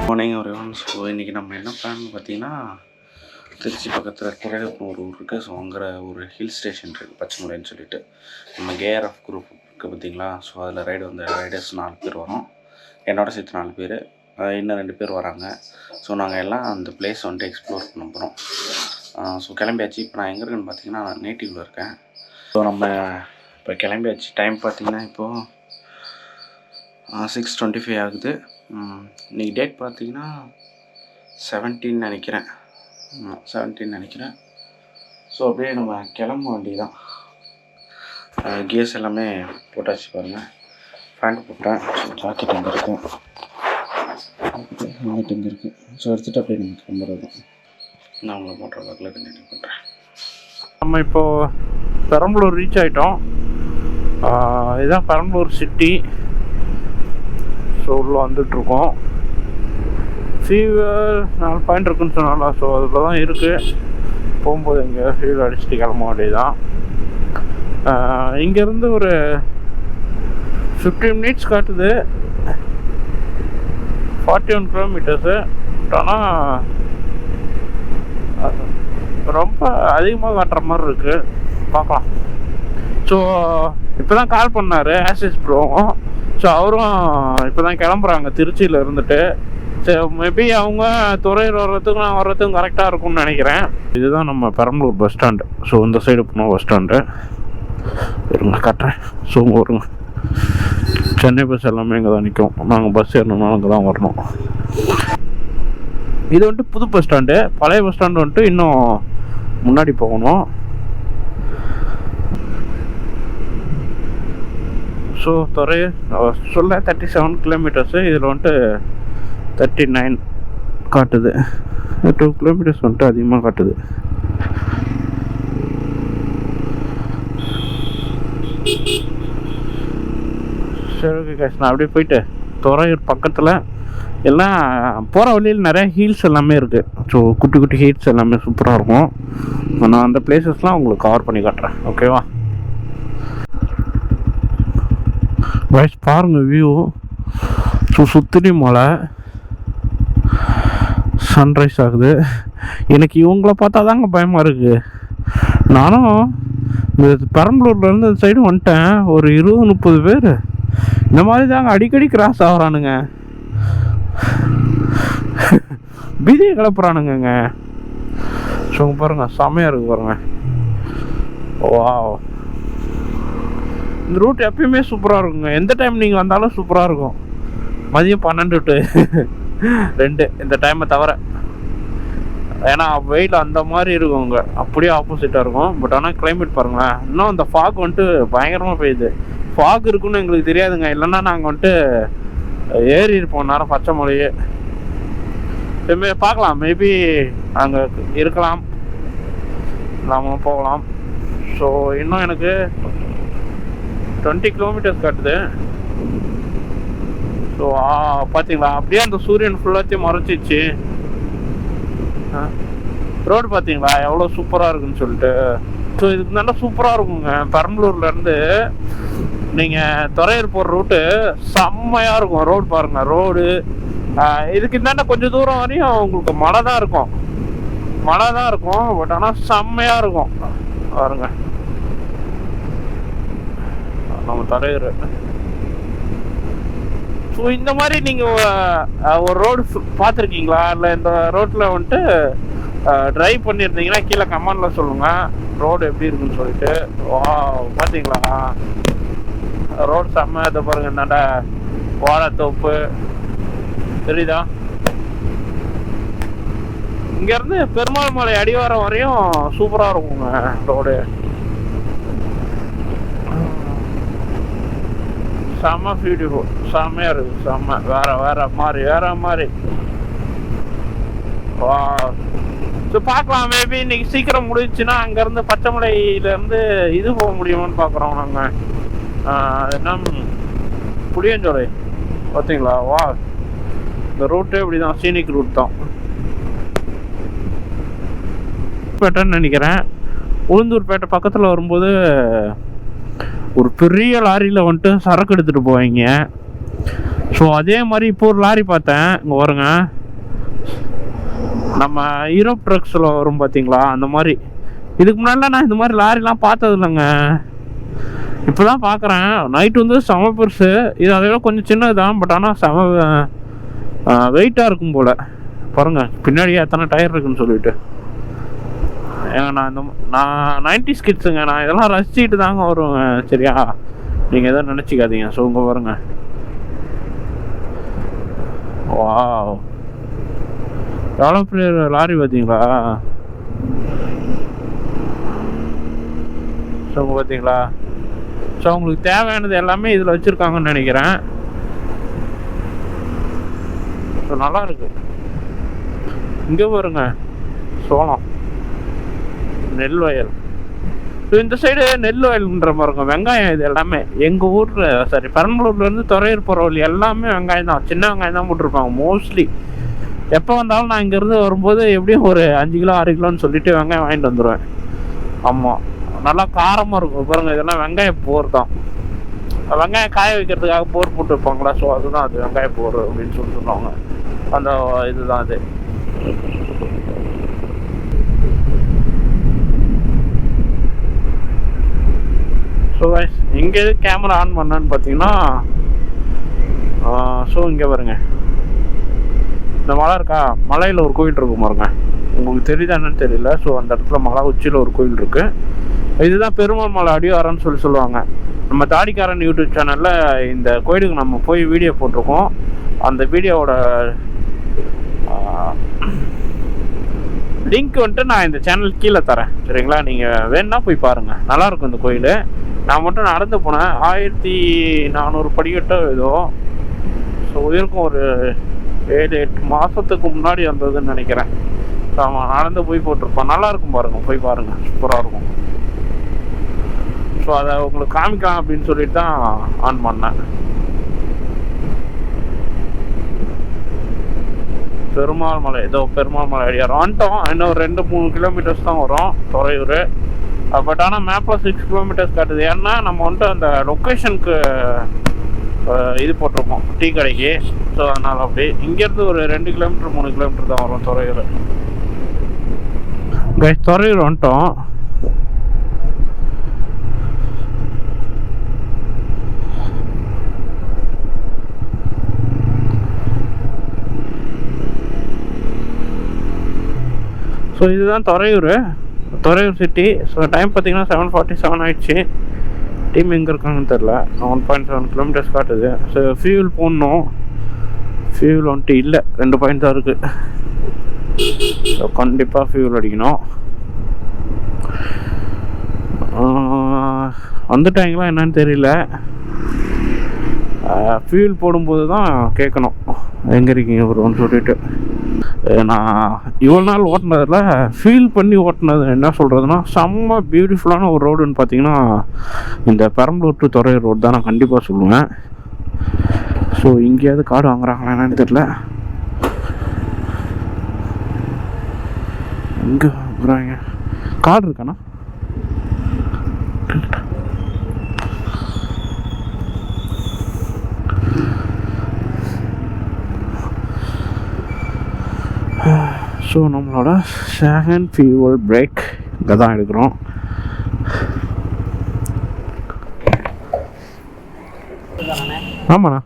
Morning ஒருவன். So இன்றைக்கி நம்ம என்ன பிளான் பார்த்தீங்கன்னா, திருச்சி பக்கத்தில் குறையப்பூர் ஒரு ஊர் இருக்குது. ஸோ அங்கே ஒரு ஹில் ஸ்டேஷன் இருக்குது, பச்சைமலைன்னு சொல்லிட்டு. நம்ம கேஆர்எஃப் குரூப் இருக்குது பார்த்தீங்களா. ஸோ அதில் ரைடர்ஸ் 4 பேர் வரோம். என்னோட சேர்த்து 4 பேர், இன்னும் 2 பேர் வராங்க. ஸோ நாங்கள் எல்லாம் அந்த பிளேஸ் வந்துட்டு எக்ஸ்ப்ளோர் பண்ண போகிறோம். ஸோ கிளம்பியாச்சு. இப்போ நான் எங்கே இருக்குன்னு பார்த்தீங்கன்னா, நான் நேட்டிவில் இருக்கேன். ஸோ நம்ம இப்போ கிளம்பியாச்சு. டைம் பார்த்தீங்கன்னா இப்போது 6:25 ஆகுது. இன்றைக்கி டேட் பார்த்தீங்கன்னா 17 நினைக்கிறேன். 17 நினைக்கிறேன். ஸோ அப்படியே நம்ம கிளம்ப வேண்டியதான். கியர்ஸ் எல்லாமே போட்டாச்சு பாருங்கள். பேண்ட் போட்டேன். ஜாக்கெட் எங்கே இருக்கும், ஹெல்மெட் எங்கே இருக்குது. ஸோ எடுத்துகிட்டு அப்படியே நம்ம கிளம்புறது தான். நான் உங்களை மோட்டர் வாக்கில் கண்டினியூ பண்ணுறேன். நம்ம இப்போது பெரம்பலூர் ரீச் ஆகிட்டோம். இதுதான் பெரம்பலூர் சிட்டி. ஸோ உள்ளே வந்துட்ருக்கோம். ஃபீவர் 4 பாயிண்ட் இருக்குன்னு சொன்னால, ஸோ அதில் தான் இருக்குது. போகும்போது இங்கே ஃபீவர் அடிச்சுட்டு கிளம்ப வேண்டியதுதான். இங்கேருந்து ஒரு 15 மினிட்ஸ் காட்டுது, 41 கிலோமீட்டர்ஸு. ஆனால் ரொம்ப அதிகமாக காட்டுற மாதிரி இருக்குது. பார்க்கலாம். ஸோ இப்போ தான் கால் பண்ணார் ஆசிஸ் ப்ரோவும். ஸோ அவரும் இப்போ தான் கிளம்புறாங்க திருச்சியில் இருந்துட்டு. சரி, மேபி அவங்க துறையூர் வர்றதுக்கும் நான் வர்றதுக்கும் கரெக்டாக இருக்கும்னு நினைக்கிறேன். இதுதான் நம்ம பெரம்பலூர் பஸ் ஸ்டாண்டு. ஸோ இந்த சைடு போனோம் பஸ் ஸ்டாண்டு. இருங்க காட்டுறேன். ஸோ வருங்க, சென்னை பஸ் எல்லாமே இங்கே தான் நிற்கும். நாங்கள் பஸ் ஏறணும்னாலும் அங்கே தான் வரணும். இது வந்துட்டு புது பஸ் ஸ்டாண்டு. பழைய பஸ் ஸ்டாண்டு வந்துட்டு இன்னும் முன்னாடி போகணும். ஸோ துறையூர் சொல்ல 37 கிலோமீட்டர்ஸு. இதில் வந்துட்டு 39 காட்டுது. 2 கிலோமீட்டர்ஸ் வந்துட்டு அதிகமாக காட்டுது. சரி, ஓகே கேஷ். நான் அப்படியே போயிட்டு துறையூர் பக்கத்தில் எல்லாம் போகிற வழியில் நிறைய ஹீல்ஸ் எல்லாமே இருக்குது. ஸோ குட்டி குட்டி ஹீல்ஸ் எல்லாமே சூப்பராக இருக்கும். நான் அந்த பிளேசஸ்லாம் உங்களுக்கு கவர் பண்ணி காட்டுறேன். ஓகேவா? வைஸ் பாருங்கள் வியூ. ஸோ சுத்தினி மலை, சன்ரைஸ் ஆகுது. எனக்கு இவங்கள பார்த்தா தாங்க பயமாக இருக்குது. நானும் இந்த பெரம்பலூர்லேருந்து இந்த சைடு வந்துட்டேன். ஒரு 20-30 பேர் இந்த மாதிரி தாங்க அடிக்கடி கிராஸ் ஆகிறானுங்க. பீதியை கிளப்புறானுங்க. ஸோ பாருங்கள், செம்மையாக இருக்குது பாருங்கள். வா, இந்த ரூட் எப்பயுமே சூப்பராக இருக்குங்க. எந்த டைம் நீங்கள் வந்தாலும் சூப்பராக இருக்கும். மதியம் 12 to 2 இந்த டைமை தவிர. ஏன்னா வெயில் அந்த மாதிரி இருக்குங்க, அப்படியே ஆப்போசிட்டாக இருக்கும். பட் ஆனால் கிளைமேட் பாருங்களேன். இன்னும் அந்த ஃபாக் வந்துட்டு பயங்கரமாக பெய்யுது. ஃபாக் இருக்குன்னு எங்களுக்கு தெரியாதுங்க. இல்லைன்னா நாங்கள் வந்துட்டு ஏறி இருப்போம் நேரம் பச்சை மலையே. பார்க்கலாம், மேபி அங்கே இருக்கலாம், இல்லாமல் போகலாம். ஸோ இன்னும் எனக்கு 20 கிலோமீட்டர்ஸ் காட்டுது. ஸோ பார்த்தீங்களா, அப்படியே அந்த சூரியன் ஃபுல்லாத்தையும் மறைச்சிச்சு. ரோடு பார்த்தீங்களா எவ்வளோ சூப்பராக இருக்குன்னு சொல்லிட்டு. ஸோ இதுக்கு நல்லா சூப்பராக இருக்குங்க. பெரம்பலூர்லேருந்து நீங்கள் துறையூர் போகிற ரூட்டு செம்மையாக இருக்கும். ரோடு பாருங்கள், ரோடு இதுக்கு இந்தாண்ட கொஞ்சம் தூரம் வரையும் உங்களுக்கு மழை தான் இருக்கும். பட் ஆனால் செம்மையாக இருக்கும் பாருங்க நம்ம துறையூர். ஸோ இந்த மாதிரி நீங்கள் ஒரு ரோடு பார்த்துருக்கீங்களா? இல்லை இந்த ரோட்டில் வந்துட்டு ட்ரைவ் பண்ணியிருந்தீங்கன்னா கீழே கமெண்டில் சொல்லுங்கள் ரோடு எப்படி இருக்குன்னு சொல்லிட்டு. வா, பார்த்தீங்களா ரோடு செம்ம. இதை பாருங்க, என்னடா வாழைத்தோப்பு தெரியுதா? இங்கேருந்து பெருமாள் மலை அடிவாரம் வரையும் சூப்பராக இருக்குங்க ரோடு. செம்ம பியூட்டிஃபுல், செம்மையாக இருக்குது. செம்ம வேற மாதிரி. வா, ஸோ பார்க்கலாம். மேபி இன்னைக்கு சீக்கிரம் முடிஞ்சுன்னா அங்கேருந்து பச்சைமலையிலேருந்து இது போக முடியுமான்னு பார்க்குறோம் நாங்கள். என்ன புளியஞ்சோலை பார்த்தீங்களா? வா, இந்த ரூட்டே இப்படி தான், சீனிக் ரூட் தான். பேட்டைன்னு நினைக்கிறேன். உளுந்தூர்பேட்டை பக்கத்தில் வரும்போது ஒரு பெரிய லாரியில் வந்துட்டு சரக்கு எடுத்துகிட்டு போவாங்க. ஸோ அதே மாதிரி இப்போ ஒரு லாரி பார்த்தேன், இங்கே வருங்க, நம்ம யூரோப் ட்ரக்ஸில் வரும் பார்த்தீங்களா அந்த மாதிரி. இதுக்கு முன்னாடிலாம் நான் இந்த மாதிரி லாரிலாம் பார்த்தது இல்லைங்க, இப்போ தான் பார்க்குறேன். நைட்டு வந்து செம பெருசு, இது அதை விட கொஞ்சம் சின்னது தான், பட் ஆனால் செம வெயிட்டாக இருக்கும் போல். பாருங்கள் பின்னாடியே எத்தனை டயர் இருக்குன்னு சொல்லிட்டு. ஏங்க நான் 90s கிட்ஸுங்க, நான் இதெல்லாம் ரசிச்சுட்டு தாங்க வருவேன், சரியா? நீங்கள் எதாவது நினச்சிக்காதீங்க. ஸோ இங்கே பாருங்க, வாவ் எவ்வளோ பெரிய லாரி பார்த்தீங்களா? ஸோ பார்த்தீங்களா? ஸோ உங்களுக்கு தேவையானது எல்லாமே இதில் வச்சுருக்காங்கன்னு நினைக்கிறேன். ஸோ நல்லா இருக்கு. இங்கே பாருங்க, சோளம், நெல் வயல். ஸோ இந்த சைடு நெல் வயல்ன்ற மாதிரி இருக்கும். வெங்காயம் இது எல்லாமே எங்கள் ஊரில், சாரி பெரம்பலூர்லேருந்து துறையூர் போகிற வழி எல்லாமே வெங்காயம் தான், சின்ன வெங்காயம் தான் போட்டிருப்பாங்க மோஸ்ட்லி. எப்போ வந்தாலும் நான் இங்கேருந்து வரும்போது எப்படியும் ஒரு 5 கிலோ 6 கிலோன்னு சொல்லிட்டு வெங்காயம் வாங்கிட்டு வந்துடுவேன். ஆமாம், நல்லா காரமாக இருக்கும். பாருங்கள் இதெல்லாம் வெங்காய போர் தான். வெங்காயம் காய வைக்கிறதுக்காக போர் போட்டு வைப்பாங்களா, ஸோ அதுதான் அது வெங்காய போர் அப்படின்னு சொல்லி சொல்லுவாங்க. அந்த இதுதான் அது. ஸோ இங்கே எது கேமரா ஆன் பண்ணான்னு பார்த்தீங்கன்னா, ஸோ இங்கே பாருங்க, இந்த மலை இருக்கா, மலையில் ஒரு கோயில் இருக்கும் பாருங்க, உங்களுக்கு தெரியுதா என்னன்னு தெரியல. ஸோ அந்த இடத்துல மலை உச்சியில் ஒரு கோயில் இருக்குது. இதுதான் பெருமாள் மலை அடிவாரம்னு சொல்லுவாங்க. நம்ம தாடிக்காரன் யூடியூப் சேனலில் இந்த கோயிலுக்கு நம்ம போய் வீடியோ போட்டிருக்கோம். அந்த வீடியோவோட லிங்க் வந்துட்டு நான் இந்த சேனல் கீழே தரேன், சரிங்களா? நீங்கள் வேணுன்னா போய் பாருங்கள், நல்லாயிருக்கும் இந்த கோயில். நான் மட்டும் நடந்து போனேன், 1400 படிக்கட்டோ ஏதோ. ஸோ இருக்கும், ஒரு 7-8 மாதத்துக்கு முன்னாடி வந்ததுன்னு நினைக்கிறேன். ஸோ அவன் நடந்து போய் போட்டிருப்பான், நல்லாயிருக்கும் பாருங்கள், போய் பாருங்கள், சூப்பராக இருக்கும். ஸோ அதை உங்களுக்கு காமிக்கலாம் அப்படின்னு சொல்லிட்டு தான் ஆன் பண்ணேன். பெருமாள் மலை, ஏதோ பெருமாள் மலை அடியாரம் வந்துட்டோம். இன்னும் ஒரு 2-3 கிலோமீட்டர்ஸ் தான் வரும் துறையூர். பட் ஆனால் மேப்பில் 6 கிலோமீட்டர்ஸ் காட்டுது. ஏன்னா நம்ம வந்துட்டு அந்த லொக்கேஷனுக்கு இது போட்டிருக்கோம், டீ கடைக்கு. ஸோ அதனால் அப்படி இங்கேருந்து ஒரு 2 கிலோமீட்டர் 3 கிலோமீட்டர் தான் வரும் துறையூர். துறையூர் வந்துட்டோம். ஸோ இதுதான் துறையூர் சிட்டி. ஸோ டைம் பார்த்தீங்கன்னா 7:47 ஆயிடுச்சு. டீம் எங்கே இருக்காங்கன்னு தெரில. 1.7 கிலோமீட்டர்ஸ் காட்டுது. ஸோ ஃபியூல் போடணும், ஃபியூல் வந்துட்டு இல்லை, 2 பாயிண்ட் தான் இருக்குது. ஸோ கண்டிப்பாக ஃபியூல் அடிக்கணும். வந்துட்டாங்களா என்னன்னு தெரியல. ஃபியூல் போடும்போது தான் கேட்கணும் எங்கே இருக்கீங்க ப்ரோன்னு சொல்லிட்டு. நான் இவ்வளோ நாள் ஓட்டினதில் ஃபீல் பண்ணி ஓட்டினது என்ன சொல்கிறதுனா, செம்ம பியூட்டிஃபுல்லான ஒரு ரோடுன்னு பார்த்தீங்கன்னா இந்த பெரம்பலூர் டு துறையூர் ரோடு தான் நான் கண்டிப்பாக சொல்லுவேன். ஸோ இங்கேயாவது கார்டு வாங்குறாங்களா என்னன்னு தெரியல. எங்கே வாங்குறாங்க? கார்டு இருக்காண்ணா? ஸோ நம்மளோட செகண்ட் ஃபியூவல் பிரேக் இங்கே தான் எடுக்கிறோம். ஆமாண்ணா.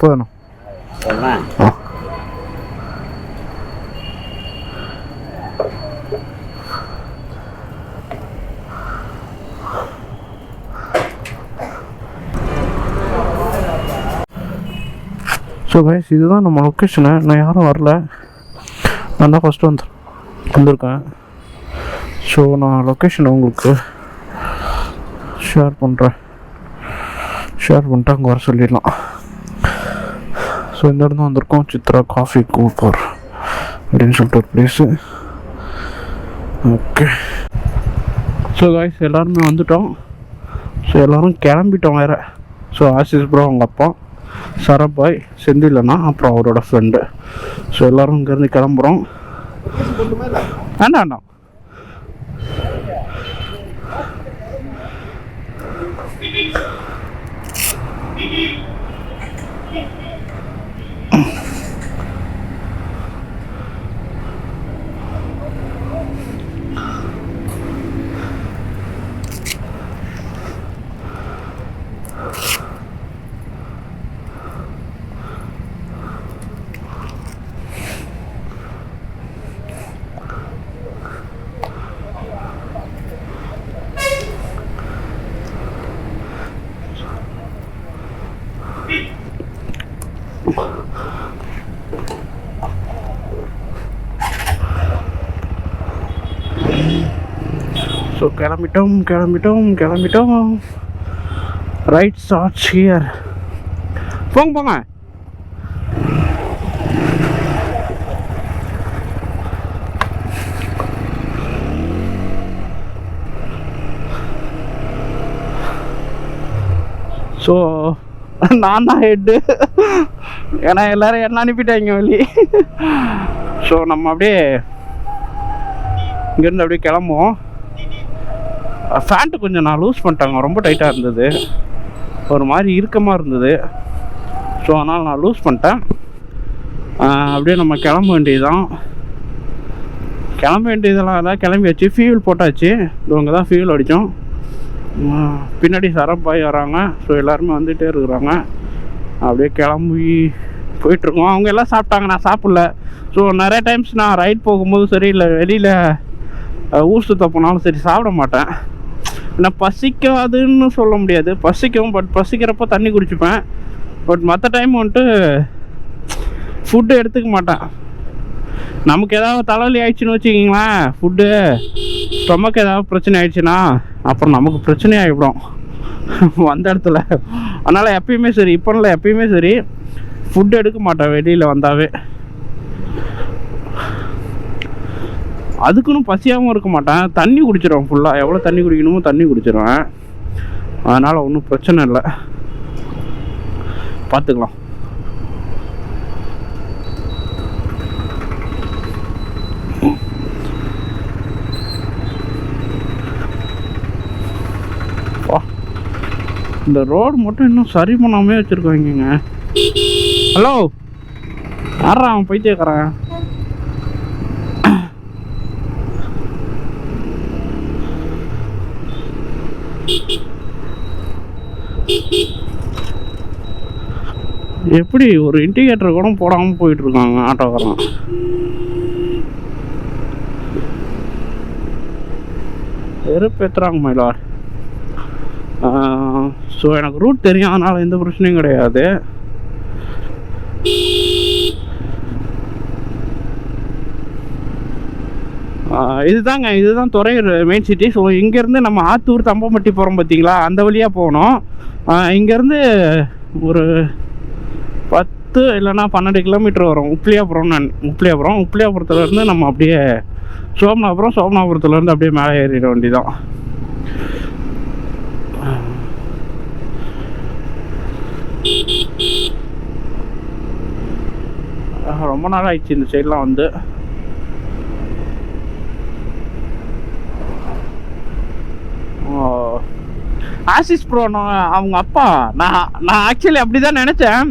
போதும். ஸோ கைஸ் இதுதான் நம்ம லொக்கேஷனு. நான் யாரும் வரல, நான் தான் ஃபஸ்ட்டு வந்திருக்கேன். ஸோ நான் லொக்கேஷனை உங்களுக்கு ஷேர் பண்ணிட்டு அங்கே வர சொல்லிடலாம். ஸோ இந்த இடம் வந்திருக்கோம், சித்ரா காஃபி கூப்பர் அப்படின்னு சொல்லிட்டு ஒரு பிளேஸு. ஓகே ஸோ கைஸ் எல்லாருமே வந்துட்டோம். ஸோ எல்லோரும் கிளம்பிட்டோம் வேறு. ஸோ ஆசிஸ் ப்ரோ, அவங்க அப்பா, சரபாய், செந்திலண்ணா, அப்புறம் அவரோட ஃப்ரெண்டு. ஸோ எல்லோரும் இங்கேருந்து கிளம்புறோம். வேண்டாம் ஸோ கிளம்பிட்டோம். Right starts here. போங்க. ஸோ நான் தான் ஹெட்டு, ஏன்னா எல்லோரும் என்ன அனுப்பிட்டாங்க வழி. ஸோ நம்ம அப்படியே இங்கேருந்து அப்படியே கிளம்புவோம். ஃபேண்ட்டு கொஞ்சம் நான் லூஸ் பண்ணிட்டாங்க, ரொம்ப டைட்டாக இருந்தது, ஒரு மாதிரி இறுக்கமாக இருந்தது. ஸோ அதனால் நான் லூஸ் பண்ணிட்டேன். அப்படியே நம்ம கிளம்ப வேண்டியதெல்லாம் அதான் கிளம்பியாச்சு. ஃபியூல் போட்டாச்சு. இவங்க தான் ஃபியூல் அடித்தோம். பின்னாடி சரப்பாய் வராங்க. ஸோ எல்லாருமே வந்துகிட்டே இருக்கிறாங்க. அப்படியே கிளம்பி போயிட்டுருக்கோம். அவங்க எல்லாம் சாப்பிட்டாங்க, நான் சாப்பிட்ல. ஸோ நிறைய டைம்ஸ் நான் ரைட் போகும்போது சரி, இல்லை வெளியில் ஊர் சுற்ற போனாலும் சரி சாப்பிட மாட்டேன். நான் பசிக்காதுன்னு சொல்ல முடியாது, பசிக்கும். பட் பசிக்கிறப்போ தண்ணி குடிச்சுப்பேன். பட் மற்ற டைம் வந்துட்டு ஃபுட்டு எடுத்துக்க மாட்டேன். நமக்கு ஏதாவது தலைவலி ஆயிடுச்சுன்னு வச்சுக்கிங்களேன், ஃபுட்டு ஸ்டொமக் ஏதாவது பிரச்சனை ஆயிடுச்சுன்னா அப்புறம் நமக்கு பிரச்சனை ஆகிவிடும் வந்த இடத்துல. அதனால் எப்பயுமே சரி, இப்போ இல்லை எப்பயுமே சரி, ஃபுட்டு எடுக்க மாட்டேன் வெளியில் வந்தாவே. அதுக்குன்னு பசியாகவும் இருக்க மாட்டேன், தண்ணி குடிச்சிடுவேன் ஃபுல்லாக. எவ்வளோ தண்ணி குடிக்கணுமோ தண்ணி குடிச்சிடுவேன். அதனால் ஒன்றும் பிரச்சனை இல்லை, பார்த்துக்கலாம். இந்த ரோடு மட்டும் இன்னும் சரி பண்ணாமே வச்சுருக்காங்க. ஹலோ, யாரா அவன் பைத்தியக்காரன்? எப்படி ஒரு இண்டிகேட்டர் கூட போடாமல் போயிட்டு இருக்காங்க ஆட்டோக்காரன். வெறுப்பேற்றுறாங்க மயிலார். ஸோ எனக்கு ரூட் தெரியும், அதனால் எந்த பிரச்சனையும் கிடையாது. இதுதான் துறையூர் மெயின் சிட்டி. ஸோ இங்கேருந்து நம்ம ஆத்தூர் தம்பம்பட்டி போகிறோம் பார்த்தீங்களா, அந்த வழியாக போகணும். இங்கேருந்து ஒரு 10 இல்லைன்னா 12 கிலோமீட்டர் வரும் உப்பிலியாபுரத்துலேருந்து நம்ம அப்படியே சோமனாபுரத்துலேருந்து அப்படியே மேலே ஏறிட வேண்டியதான். ரொம்ப நாள் ஆயிடுச்சு இந்த சைட்லாம் வந்து. ஆசிஸ் ப்ரோ அவங்க அப்பா, நான் ஆக்சுவலி அப்படி தான் நினச்சேன்.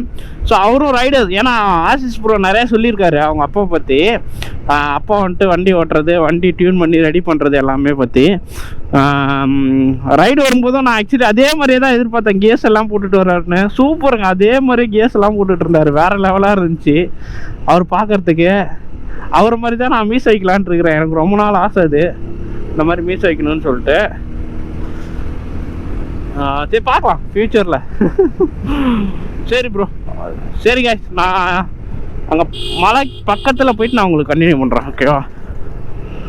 ஸோ அவரும் ரைடர், ஏன்னா ஆசிஸ் ப்ரோ நிறையா சொல்லியிருக்காரு அவங்க அப்பா பற்றி. அப்பா வந்துட்டு வண்டி ஓட்டுறது, வண்டி டியூன் பண்ணி ரெடி பண்ணுறது எல்லாமே பற்றி. ரைடு வரும்போதும் நான் ஆக்சுவலி அதே மாதிரியே தான் எதிர்பார்த்தேன், கேஸ் எல்லாம் போட்டுட்டு வர்றாருன்னு. சூப்பருங்க, அதே மாதிரி கேஸ் எல்லாம் போட்டுட்டு இருந்தார், வேறு லெவலாக இருந்துச்சு அவர் பார்க்குறதுக்கு. அவரை மாதிரி தான் நான் மீஸ் வைக்கலான்ட்டு இருக்கிறேன். எனக்கு ரொம்ப நாள் ஆசை அது, இந்த மாதிரி மீஸ் வைக்கணும்னு சொல்லிட்டு. சரி பார்க்கலாம் ஃப்யூச்சரில். சரி ப்ரோ, சரி guys, நான் அங்கே மலை பக்கத்தில் போயிட்டு நான் உங்களுக்கு கண்டினியூ பண்ணுறேன், ஓகேவா?